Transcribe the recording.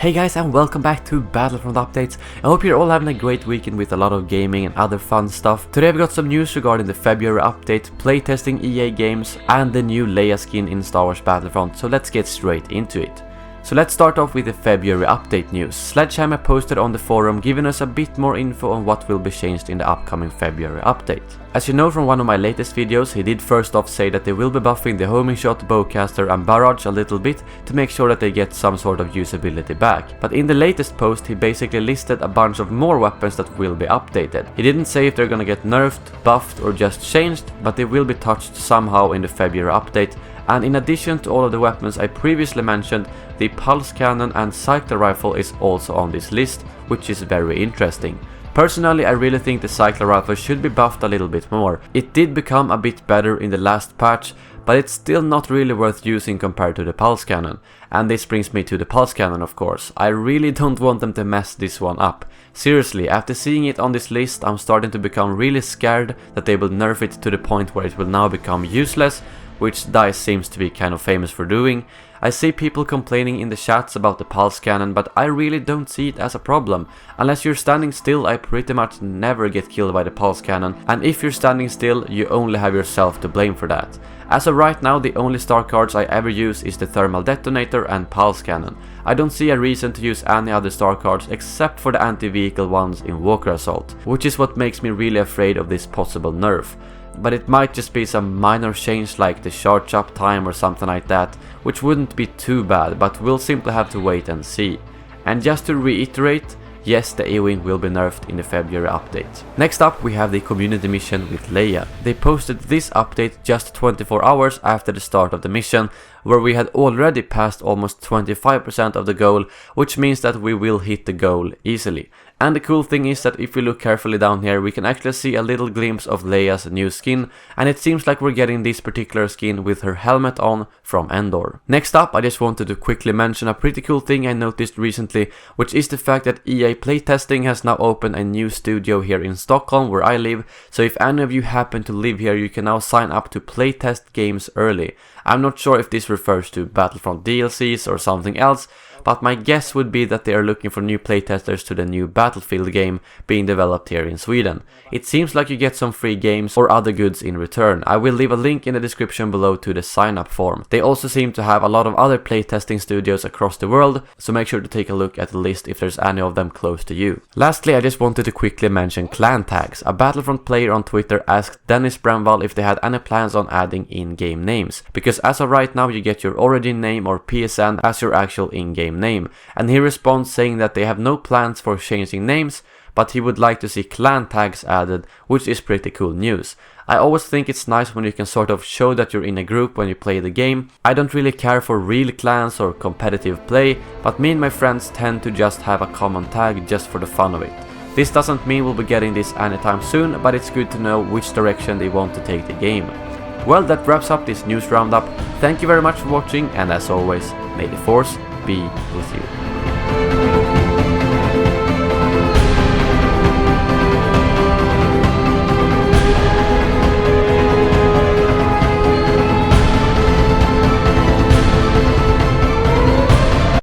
Hey guys, and welcome back to Battlefront updates. I hope you're all having a great weekend with a lot of gaming and other fun stuff. Today I've got some news regarding the February update, playtesting EA games, and the new Leia skin in Star Wars Battlefront, so let's get straight into it. So let's start off with the February update news. Sledgehammer posted on the forum giving us a bit more info on what will be changed in the upcoming February update. As you know from one of my latest videos, he did first off say that they will be buffing the homing shot, bowcaster and barrage a little bit to make sure that they get some sort of usability back. But in the latest post he basically listed a bunch of more weapons that will be updated. He didn't say if they're gonna get nerfed, buffed or just changed, but they will be touched somehow in the February update. And in addition to all of the weapons I previously mentioned, the pulse cannon and cycler rifle is also on this list, which is very interesting. Personally, I really think the cycler rifle should be buffed a little bit more. It did become a bit better in the last patch, but it's still not really worth using compared to the pulse cannon. And this brings me to the pulse cannon, of course. I really don't want them to mess this one up. Seriously, after seeing it on this list, I'm starting to become really scared that they will nerf it to the point where it will now become useless, which DICE seems to be kind of famous for doing. I see people complaining in the chats about the pulse cannon, but I really don't see it as a problem. Unless you're standing still, I pretty much never get killed by the pulse cannon, and if you're standing still, you only have yourself to blame for that. As of right now, the only star cards I ever use is the thermal detonator and pulse cannon. I don't see a reason to use any other star cards except for the anti-vehicle ones in Walker Assault, which is what makes me really afraid of this possible nerf. But it might just be some minor change like the charge up time or something like that, which wouldn't be too bad, but we'll simply have to wait and see. And just to reiterate, yes, the A-Wing will be nerfed in the February update. Next up we have the community mission with Leia. They posted this update just 24 hours after the start of the mission, where we had already passed almost 25% of the goal, which means that we will hit the goal easily. And the cool thing is that if we look carefully down here, we can actually see a little glimpse of Leia's new skin, and it seems like we're getting this particular skin with her helmet on from Endor. Next up, I just wanted to quickly mention a pretty cool thing I noticed recently, which is the fact that EA Playtesting has now opened a new studio here in Stockholm where I live, so if any of you happen to live here, you can now sign up to playtest games early. I'm not sure if this refers to Battlefront DLCs or something else, but my guess would be that they are looking for new playtesters to the new Battlefield game being developed here in Sweden. It seems like you get some free games or other goods in return. I will leave a link in the description below to the sign up form. They also seem to have a lot of other playtesting studios across the world, so make sure to take a look at the list if there's any of them close to you. Lastly, I just wanted to quickly mention clan tags. A Battlefront player on Twitter asked Dennis Bramwell if they had any plans on adding in-game names, because as of right now you get your origin name or PSN as your actual in-game name, and he responds saying that they have no plans for changing names, but he would like to see clan tags added, which is pretty cool news. I always think it's nice when you can sort of show that you're in a group when you play the game. I don't really care for real clans or competitive play, but me and my friends tend to just have a common tag just for the fun of it. This doesn't mean we'll be getting this anytime soon, but it's good to know which direction they want to take the game. Well, that wraps up this news roundup. Thank you very much for watching, and as always, may the Force be with you.